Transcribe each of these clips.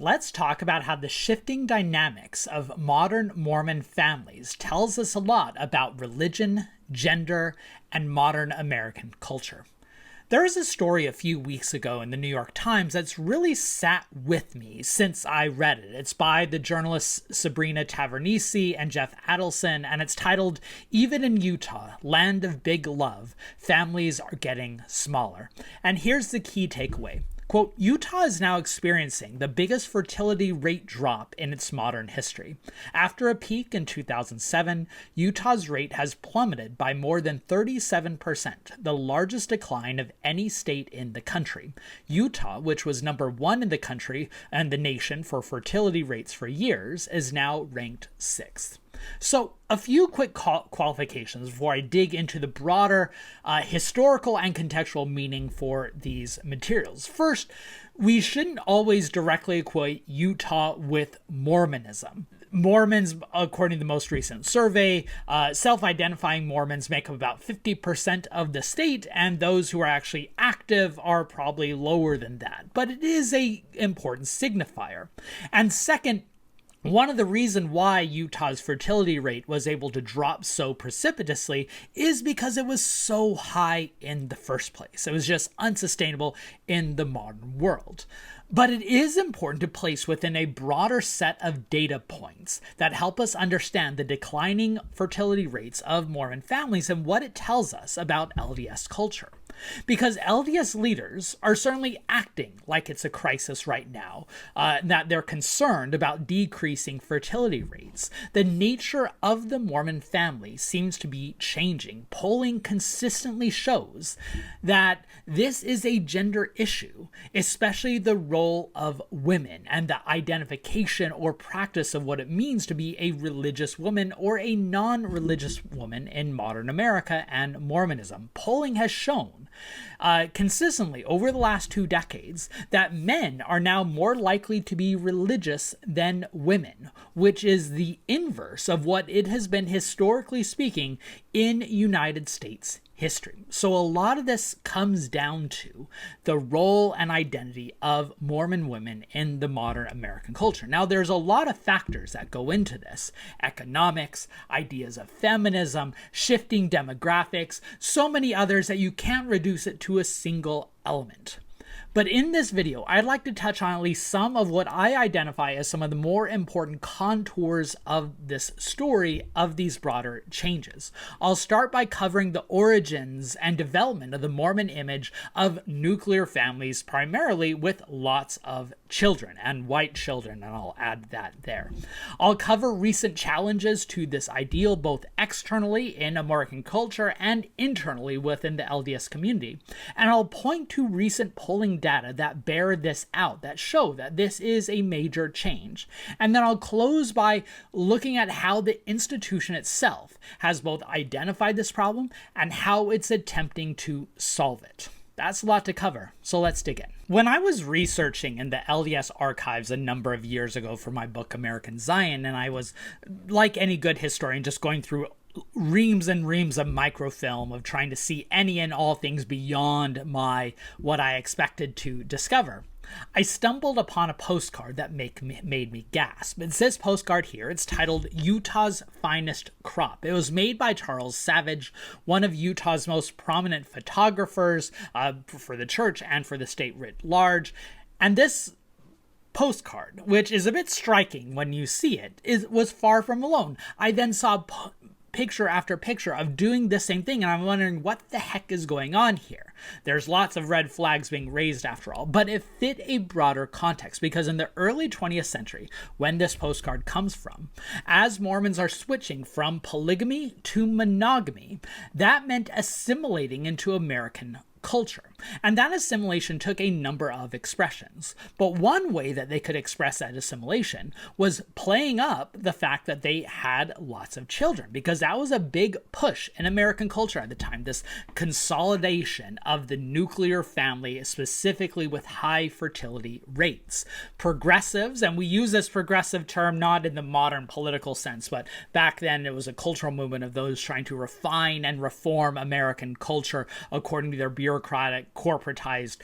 let's talk about how the shifting dynamics of modern Mormon families tells us a lot about religion, gender, and modern American culture. There was a story a few weeks ago in the New York Times that's really sat with me since I read it. It's by the journalists Sabrina Tavernise and Jeff Adelson, and it's titled, "Even in Utah, Land of Big Love, Families Are Getting Smaller." And here's the key takeaway. Quote, Utah is now experiencing the biggest fertility rate drop in its modern history. After a peak in 2007, Utah's rate has plummeted by more than 37%, the largest decline of any state in the country. Utah, which was number 1 in the country and the nation for fertility rates for years, is now ranked 6th. So, a few quick qualifications before I dig into the broader historical and contextual meaning for these materials. First, we shouldn't always directly equate Utah with Mormonism. Mormons, according to the most recent survey, self-identifying Mormons make up about 50% of the state, and those who are actually active are probably lower than that. But it is an important signifier. And second, one of the reasons why Utah's fertility rate was able to drop so precipitously is because it was so high in the first place. It was just unsustainable in the modern world. But it is important to place within a broader set of data points that help us understand the declining fertility rates of Mormon families and what it tells us about LDS culture. Because LDS leaders are certainly acting like it's a crisis right now, that they're concerned about decreasing fertility rates. The nature of the Mormon family seems to be changing. Polling consistently shows that this is a gender issue, especially the role of women and the identification or practice of what it means to be a religious woman or a non-religious woman in modern America and Mormonism. Polling has shown consistently over the last 2 decades that men are now more likely to be religious than women, which is the inverse of what it has been historically speaking in United States history. So a lot of this comes down to the role and identity of Mormon women in the modern American culture. Now, there's a lot of factors that go into this: economics, ideas of feminism, shifting demographics, so many others that you can't reduce it to a single element. But in this video, I'd like to touch on at least some of what I identify as some of the more important contours of this story of these broader changes. I'll start by covering the origins and development of the Mormon image of nuclear families, primarily with lots of children and white children, and I'll add that there. I'll cover recent challenges to this ideal, both externally in American culture and internally within the LDS community. And I'll point to recent polling data that bear this out, that show that this is a major change. And then I'll close by looking at how the institution itself has both identified this problem and how it's attempting to solve it. That's a lot to cover, so let's dig in. When I was researching in the LDS archives a number of years ago for my book, American Zion, and I was, like any good historian, just going through reams and reams of microfilm of trying to see any and all things beyond what I expected to discover, I stumbled upon a postcard that made me gasp. It's this postcard here. It's titled Utah's Finest Crop. It was made by Charles Savage, one of Utah's most prominent photographers for the church and for the state writ large. And this postcard, which is a bit striking when you see it, was far from alone. I then saw picture after picture of doing the same thing, and I'm wondering what the heck is going on here. There's lots of red flags being raised after all, but it fit a broader context because in the early 20th century, when this postcard comes from, as Mormons are switching from polygamy to monogamy, that meant assimilating into American culture. And that assimilation took a number of expressions. But one way that they could express that assimilation was playing up the fact that they had lots of children, because that was a big push in American culture at the time, this consolidation of the nuclear family, specifically with high fertility rates. Progressives, and we use this progressive term not in the modern political sense, but back then it was a cultural movement of those trying to refine and reform American culture according to their bureaucratic corporatized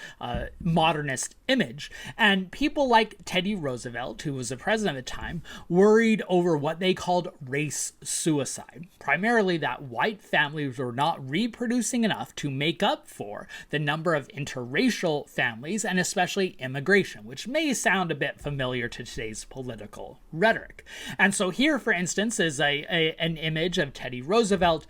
modernist image. And people like Teddy Roosevelt, who was the president at the time, worried over what they called race suicide. Primarily that white families were not reproducing enough to make up for the number of interracial families, and especially immigration, which may sound a bit familiar to today's political rhetoric. And so here, for instance, is an image of Teddy Roosevelt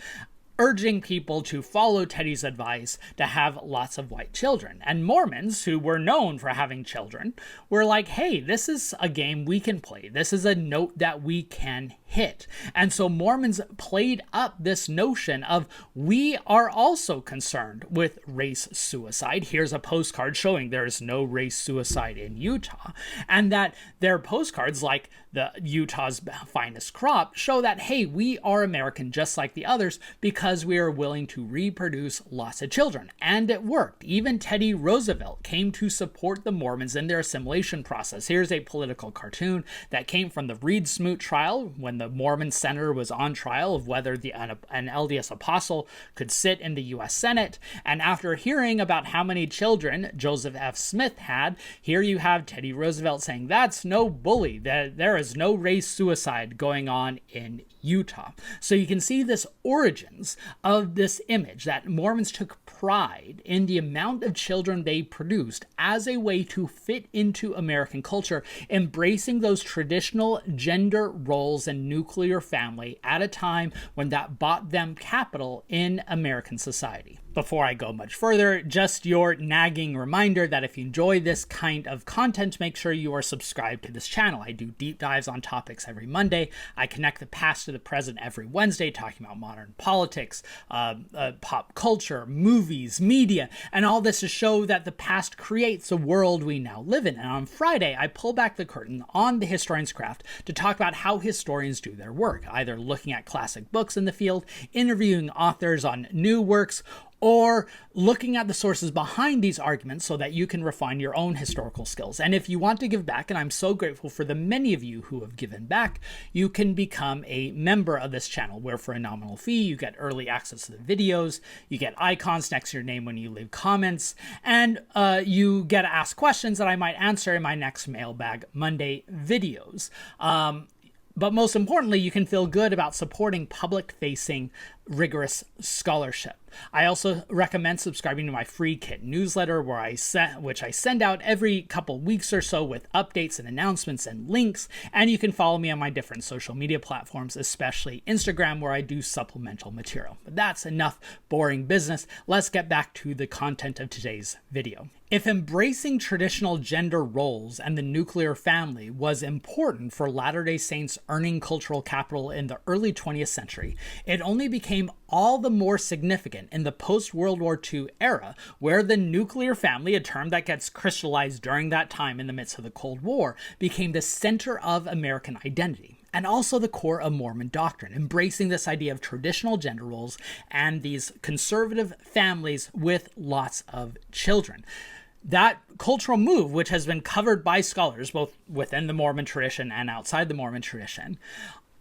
urging people to follow Teddy's advice to have lots of white children. And Mormons, who were known for having children, were like, hey, this is a game we can play. This is a note that we can hit. And so Mormons played up this notion of, we are also concerned with race suicide. Here's a postcard showing there is no race suicide in Utah. And that their postcards, like the Utah's finest crop, show that, hey, we are American just like the others because we are willing to reproduce lots of children. And it worked. Even Teddy Roosevelt came to support the Mormons in their assimilation process. Here's a political cartoon that came from the Reed Smoot trial, when the Mormon senator was on trial of whether an LDS apostle could sit in the U.S. Senate. And after hearing about how many children Joseph F. Smith had, here you have Teddy Roosevelt saying, that's no bully. There is no race suicide going on in Utah. So you can see this origins of this image that Mormons took pride in the amount of children they produced as a way to fit into American culture, embracing those traditional gender roles and nuclear family at a time when that bought them capital in American society. Before I go much further, just your nagging reminder that if you enjoy this kind of content, make sure you are subscribed to this channel. I do deep dives on topics every Monday. I connect the past to the present every Wednesday, talking about modern politics, pop culture, movies, media, and all this to show that the past creates the world we now live in. And on Friday, I pull back the curtain on the historian's craft to talk about how historians do their work, either looking at classic books in the field, interviewing authors on new works, or looking at the sources behind these arguments so that you can refine your own historical skills. And if you want to give back, and I'm so grateful for the many of you who have given back, you can become a member of this channel, where for a nominal fee, you get early access to the videos, you get icons next to your name when you leave comments, and you get to ask questions that I might answer in my next Mailbag Monday videos. But most importantly, you can feel good about supporting public-facing, rigorous scholarship. I also recommend subscribing to my free Kit newsletter, which I send out every couple weeks or so with updates and announcements and links. And you can follow me on my different social media platforms, especially Instagram, where I do supplemental material. But that's enough boring business. Let's get back to the content of today's video. If embracing traditional gender roles and the nuclear family was important for Latter-day Saints earning cultural capital in the early 20th century, it only became all the more significant in the post-World War II era, where the nuclear family, a term that gets crystallized during that time in the midst of the Cold War, became the center of American identity, and also the core of Mormon doctrine, embracing this idea of traditional gender roles and these conservative families with lots of children. That cultural move, which has been covered by scholars both within the Mormon tradition and outside the Mormon tradition,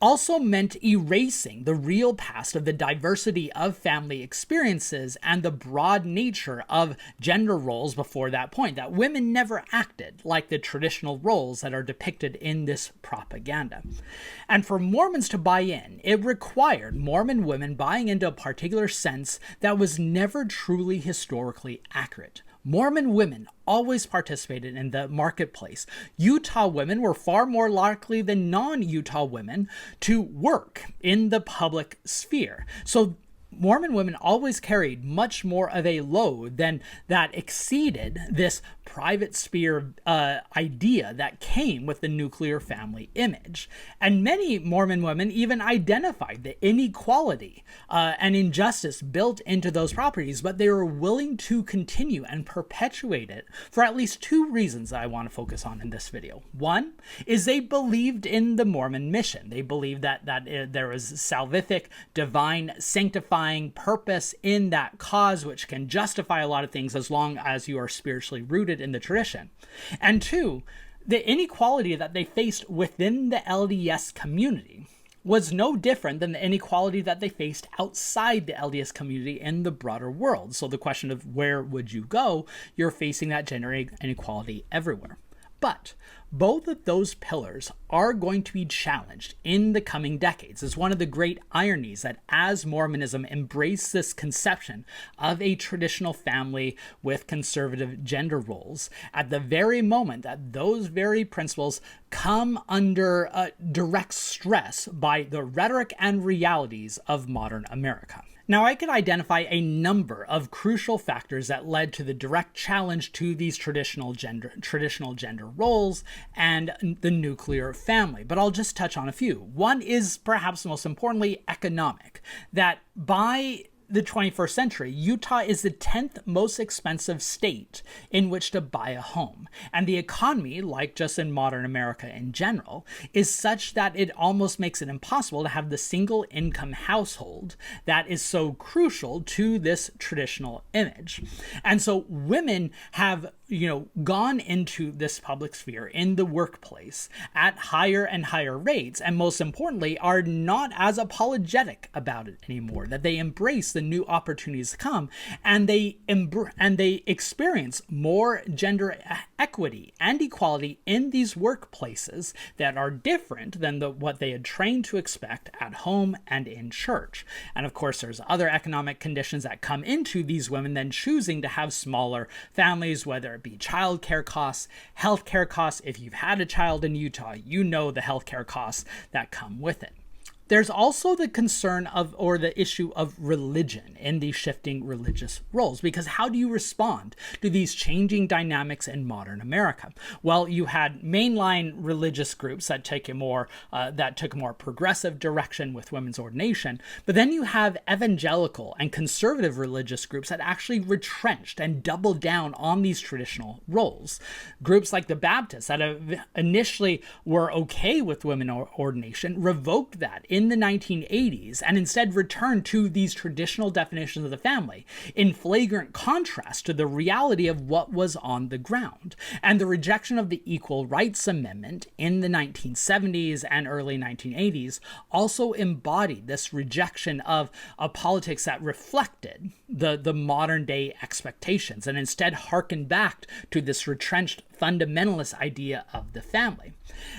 also meant erasing the real past of the diversity of family experiences and the broad nature of gender roles before that point, that women never acted like the traditional roles that are depicted in this propaganda. And for Mormons to buy in, it required Mormon women buying into a particular sense that was never truly historically accurate. Mormon women always participated in the marketplace. Utah women were far more likely than non-Utah women to work in the public sphere. So Mormon women always carried much more of a load than that exceeded this private sphere idea that came with the nuclear family image. And many Mormon women even identified the inequality and injustice built into those properties, but they were willing to continue and perpetuate it for at least two reasons that I want to focus on in this video. One is they believed in the Mormon mission. They believed that there was salvific, divine, sanctifying purpose in that cause, which can justify a lot of things as long as you are spiritually rooted in the tradition. And two, the inequality that they faced within the LDS community was no different than the inequality that they faced outside the LDS community in the broader world. So the question of where would you go, you're facing that gender inequality everywhere. But both of those pillars are going to be challenged in the coming decades. It's one of the great ironies that as Mormonism embraced this conception of a traditional family with conservative gender roles, at the very moment that those very principles come under direct stress by the rhetoric and realities of modern America. Now, I could identify a number of crucial factors that led to the direct challenge to these traditional gender roles and the nuclear family, but I'll just touch on a few. One is perhaps most importantly economic, that by the 21st century, Utah is the 10th most expensive state in which to buy a home. And the economy, like just in modern America in general, is such that it almost makes it impossible to have the single income household that is so crucial to this traditional image. And so women have gone into this public sphere in the workplace at higher and higher rates, and most importantly, are not as apologetic about it anymore, that they embrace the new opportunities to come, and they experience more gender equity and equality in these workplaces that are different than what they had trained to expect at home and in church. And of course, there's other economic conditions that come into these women then choosing to have smaller families, whether it be childcare costs, healthcare costs. If you've had a child in Utah, you know the healthcare costs that come with it. There's also the concern or the issue of religion in these shifting religious roles, because how do you respond to these changing dynamics in modern America? Well, you had mainline religious groups that took a more progressive direction with women's ordination, but then you have evangelical and conservative religious groups that actually retrenched and doubled down on these traditional roles. Groups like the Baptists that initially were okay with women ordination revoked that in the 1980s and instead returned to these traditional definitions of the family, in flagrant contrast to the reality of what was on the ground. And the rejection of the Equal Rights Amendment in the 1970s and early 1980s also embodied this rejection of a politics that reflected the modern day expectations and instead harkened back to this retrenched fundamentalist idea of the family.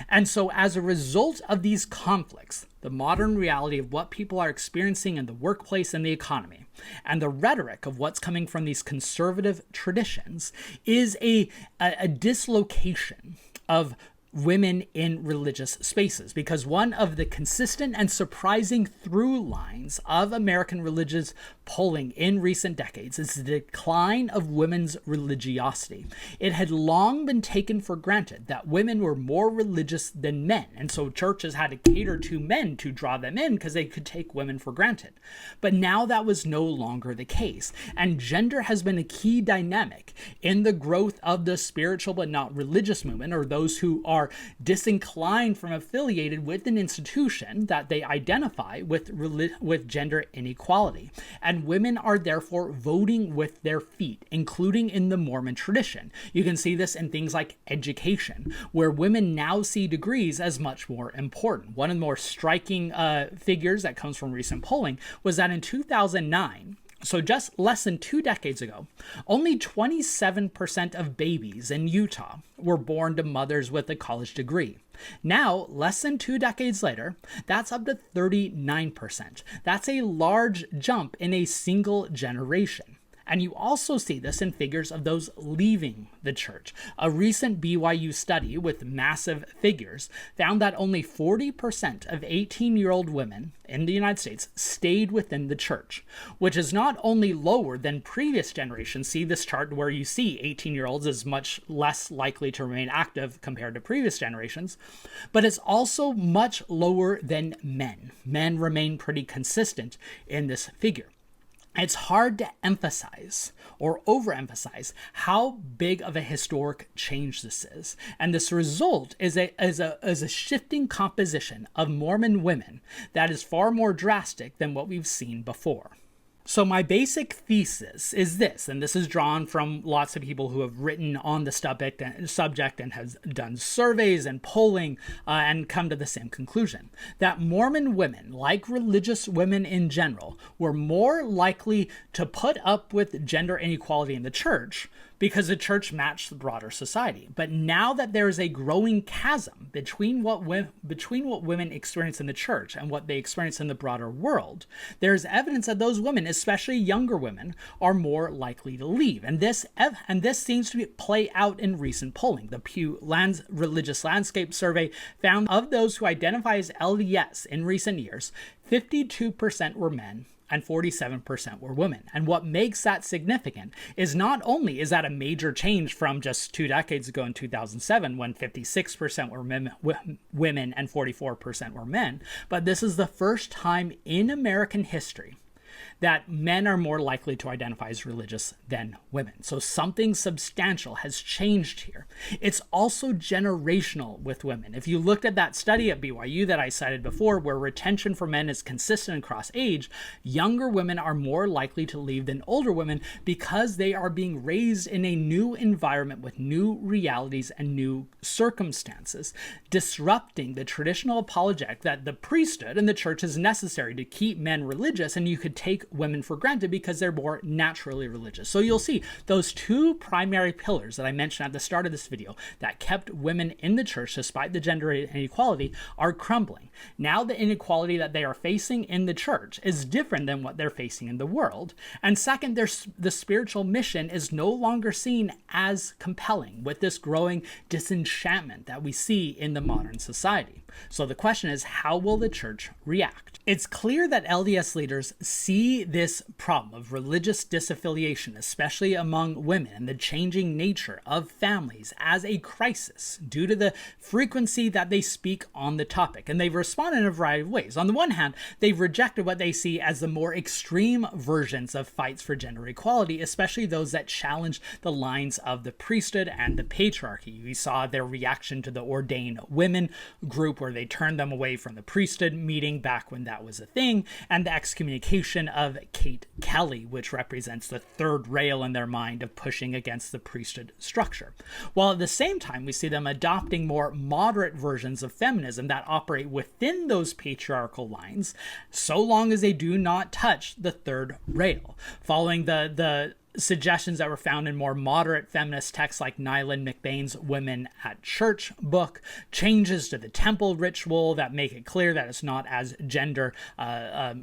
And so as a result of these conflicts, the modern reality of what people are experiencing in the workplace and the economy, and the rhetoric of what's coming from these conservative traditions is a dislocation of women in religious spaces, because one of the consistent and surprising through lines of American religious polling in recent decades is the decline of women's religiosity. It had long been taken for granted that women were more religious than men, and so churches had to cater to men to draw them in because they could take women for granted. But now that was no longer the case, and gender has been a key dynamic in the growth of the spiritual but not religious movement, or those who are disinclined from affiliated with an institution that they identify with gender inequality. And women are therefore voting with their feet, including in the Mormon tradition. You can see this in things like education, where women now see degrees as much more important. One of the more striking figures that comes from recent polling was that in 2009, so just less than 2 decades ago, only 27% of babies in Utah were born to mothers with a college degree. Now, less than 2 decades later, that's up to 39%. That's a large jump in a single generation. And you also see this in figures of those leaving the church. A recent BYU study with massive figures found that only 40% of 18-year-old women in the United States stayed within the church, which is not only lower than previous generations. See this chart where you see 18-year-olds is much less likely to remain active compared to previous generations, but it's also much lower than men. Men remain pretty consistent in this figure. It's hard to emphasize or overemphasize how big of a historic change this is. And this result is a shifting composition of Mormon women that is far more drastic than what we've seen before. So my basic thesis is this, and this is drawn from lots of people who have written on the subject and has done surveys and polling and come to the same conclusion, that Mormon women, like religious women in general, were more likely to put up with gender inequality in the church because the church matched the broader society. But now that there is a growing chasm between what women experience in the church and what they experience in the broader world, there's evidence that those women, especially younger women, are more likely to leave. And this seems to play out in recent polling. The Pew Religious Landscape Survey found of those who identify as LDS in recent years, 52% were men and 47% were women. And what makes that significant is not only is that a major change from just 2 decades ago in 2007 when 56% were women and 44% were men, but this is the first time in American history that men are more likely to identify as religious than women. So something substantial has changed here. It's also generational with women. If you looked at that study at BYU that I cited before, where retention for men is consistent across age, younger women are more likely to leave than older women because they are being raised in a new environment with new realities and new circumstances, disrupting the traditional apologetic that the priesthood and the church is necessary to keep men religious, and you could take women for granted because they're more naturally religious. So you'll see those two primary pillars that I mentioned at the start of this video that kept women in the church despite the gender inequality are crumbling. Now the inequality that they are facing in the church is different than what they're facing in the world. And second, the spiritual mission is no longer seen as compelling with this growing disenchantment that we see in the modern society. So the question is, how will the church react? It's clear that LDS leaders see this problem of religious disaffiliation, especially among women, and the changing nature of families as a crisis due to the frequency that they speak on the topic. And they've responded in a variety of ways. On the one hand, they've rejected what they see as the more extreme versions of fights for gender equality, especially those that challenge the lines of the priesthood and the patriarchy. We saw their reaction to the ordained women group, where they turned them away from the priesthood meeting back when that was a thing, and the excommunication of Kate Kelly, which represents the third rail in their mind of pushing against the priesthood structure. While at the same time, we see them adopting more moderate versions of feminism that operate within those patriarchal lines, so long as they do not touch the third rail. Following the suggestions that were found in more moderate feminist texts like Nyland McBain's Women at Church book, changes to the temple ritual that make it clear that it's not as gender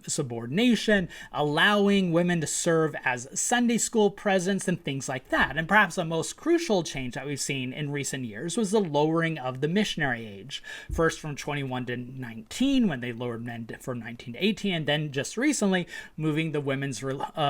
subordination, allowing women to serve as Sunday school presidents and things like that. And perhaps the most crucial change that we've seen in recent years was the lowering of the missionary age, first from 21 to 19 when they lowered men from 19 to 18, and then just recently moving the women's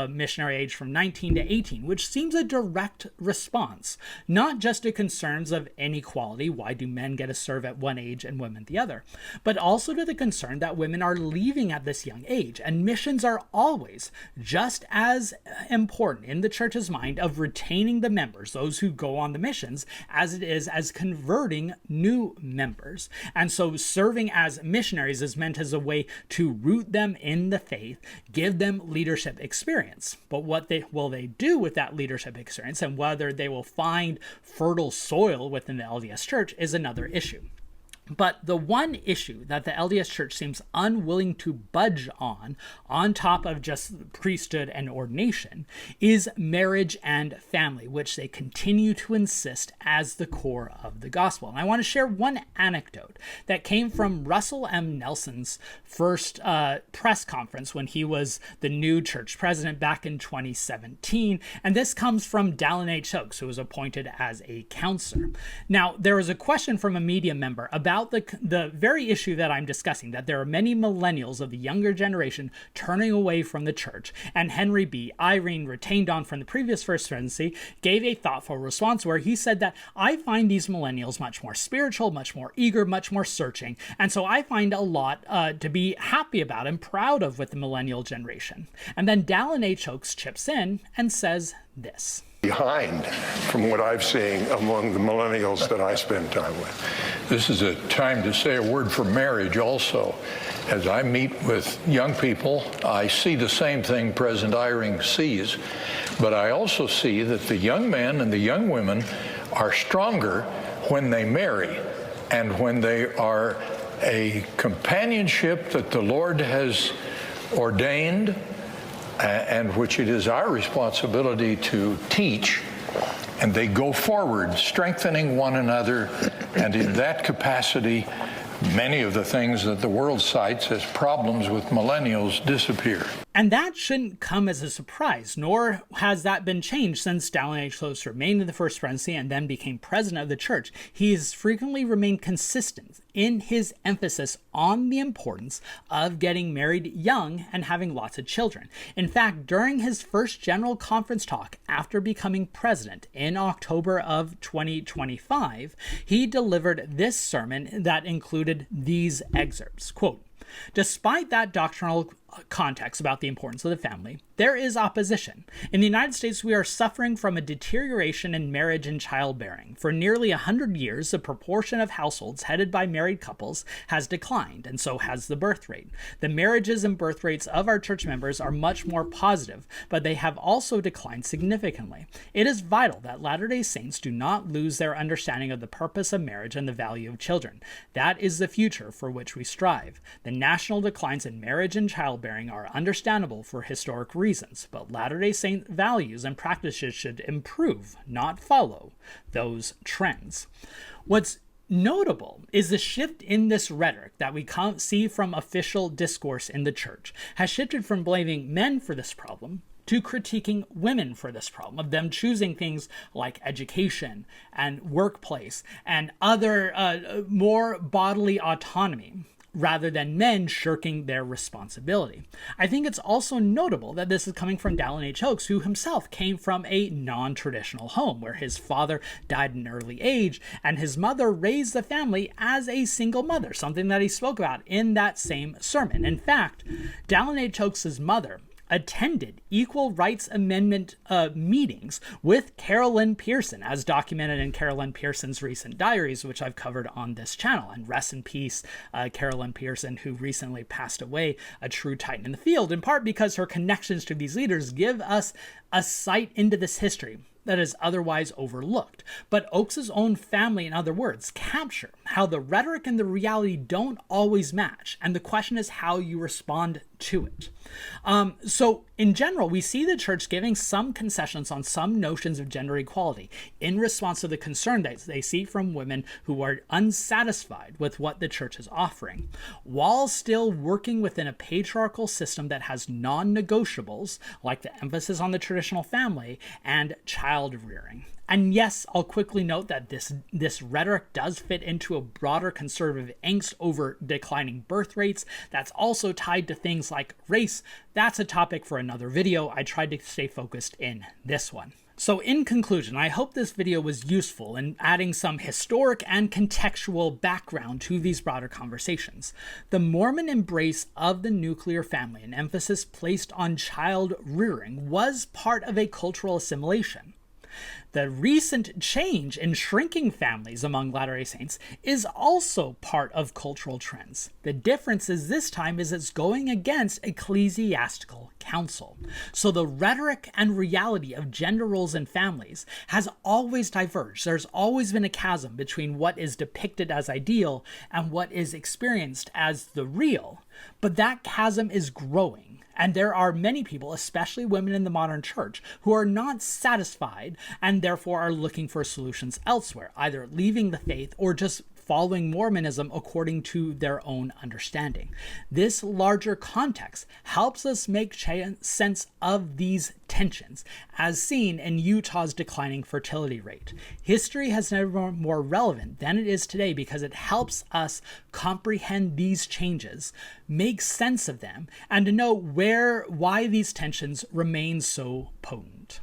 missionary age from 19 to 18, which seems a direct response, not just to concerns of inequality, why do men get to serve at one age and women the other, but also to the concern that women are leaving at this young age, and missions are always just as important in the church's mind of retaining the members, those who go on the missions, as it is as converting new members. And so serving as missionaries is meant as a way to root them in the faith, give them leadership experience. But what will they do with that leadership experience, and whether they will find fertile soil within the LDS Church, is another issue. But the one issue that the LDS Church seems unwilling to budge on top of just priesthood and ordination, is marriage and family, which they continue to insist as the core of the gospel. And I want to share one anecdote that came from Russell M. Nelson's first press conference when he was the new church president back in 2017. And this comes from Dallin H. Oaks, who was appointed as a counselor. Now, there was a question from a media member about the very issue that I'm discussing, that there are many millennials of the younger generation turning away from the church, and Henry B. Eyring, retained on from the previous first presidency, gave a thoughtful response where he said that I find these millennials much more spiritual, much more eager, much more searching, and so I find a lot to be happy about and proud of with the millennial generation. And then Dallin H. Oaks chips in and says this. Behind from what I've seen among the millennials that I spend time with. This is a time to say a word for marriage also. as I meet with young people, I see the same thing President Eyring sees, but I also see that the young men and the young women are stronger when they marry and when they are a companionship that the Lord has ordained and which it is our responsibility to teach, and they go forward, strengthening one another, and in that capacity, many of the things that the world cites as problems with millennials disappear. And that shouldn't come as a surprise, nor has that been changed since Dallin H. Oaks remained in the First Presidency and then became president of the church. He has frequently remained consistent in his emphasis on the importance of getting married young and having lots of children. In fact, during his first General Conference talk after becoming president in October of 2025, he delivered this sermon that included these excerpts. Quote, "Despite that doctrinal context about the importance of the family, there is opposition. In the United States, we are suffering from a deterioration in marriage and childbearing. For nearly 100 years, the proportion of households headed by married couples has declined, and so has the birth rate. The marriages and birth rates of our church members are much more positive, but they have also declined significantly. It is vital that Latter-day Saints do not lose their understanding of the purpose of marriage and the value of children. That is the future for which we strive. The national declines in marriage and childbearing are understandable for historic reasons, but Latter-day Saint values and practices should improve, not follow, those trends." What's notable is the shift in this rhetoric that we see from official discourse in the church has shifted from blaming men for this problem to critiquing women for this problem, of them choosing things like education and workplace and other more bodily autonomy, rather than men shirking their responsibility. I think it's also notable that this is coming from Dallin H. Oaks, who himself came from a non-traditional home where his father died at an early age and his mother raised the family as a single mother, something that he spoke about in that same sermon. In fact, Dallin H. Oaks' mother attended Equal Rights Amendment meetings with Carolyn Pearson, as documented in Carolyn Pearson's recent diaries, which I've covered on this channel. And rest in peace, Carolyn Pearson, who recently passed away, a true titan in the field, in part because her connections to these leaders give us a sight into this history that is otherwise overlooked. But Oakes' own family, in other words, capture how the rhetoric and the reality don't always match, and the question is how you respond to it. So in general, we see the church giving some concessions on some notions of gender equality in response to the concern that they see from women who are unsatisfied with what the church is offering, while still working within a patriarchal system that has non-negotiables like the emphasis on the traditional family and child rearing. And yes, I'll quickly note that this rhetoric does fit into a broader conservative angst over declining birth rates that's also tied to things like race. That's a topic for another video. I tried to stay focused in this one. So in conclusion, I hope this video was useful in adding some historic and contextual background to these broader conversations. The Mormon embrace of the nuclear family and emphasis placed on child rearing was part of a cultural assimilation. The recent change in shrinking families among Latter-day Saints is also part of cultural trends. The difference is this time is it's going against ecclesiastical counsel. So the rhetoric and reality of gender roles in families has always diverged. There's always been a chasm between what is depicted as ideal and what is experienced as the real. But that chasm is growing. And there are many people, especially women in the modern church, who are not satisfied and therefore are looking for solutions elsewhere, either leaving the faith or just following Mormonism according to their own understanding. This larger context helps us make sense of these tensions, as seen in Utah's declining fertility rate. History has never been more relevant than it is today because it helps us comprehend these changes, make sense of them, and to know why these tensions remain so potent.